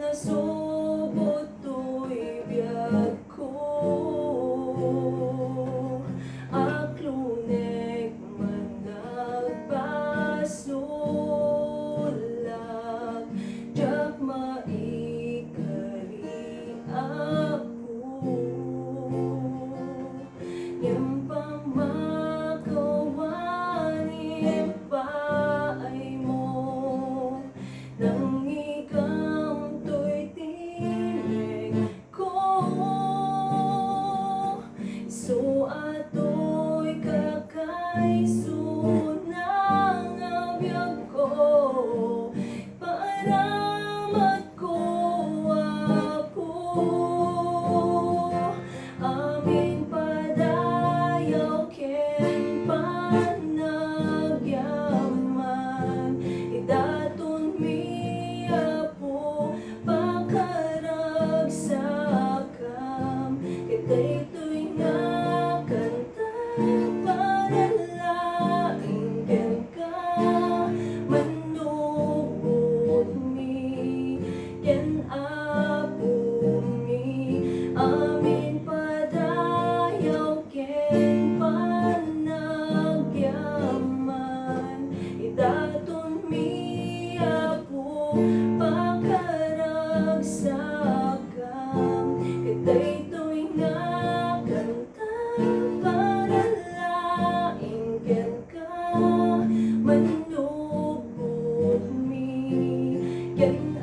nasubot to'y biyag ko. Aklunek man nagpasulak, jak maikari apo. Yang pamakawanin pa ay mo, nang ikaw to'y tinig ko. So ato'y kakaisunang abiyag ko, paramat ko apo. Amin padayaw ken panagyaman, idaton mi apo pakaragsakam. Kita'y to'y nakanta para laing ken ka, manubot mi ken apo mi. Amin padayaw ken panagyaman, idaton mi apo pakaragsakam. Kita'y to'y nakanta para laing ken ka, manubot mi ken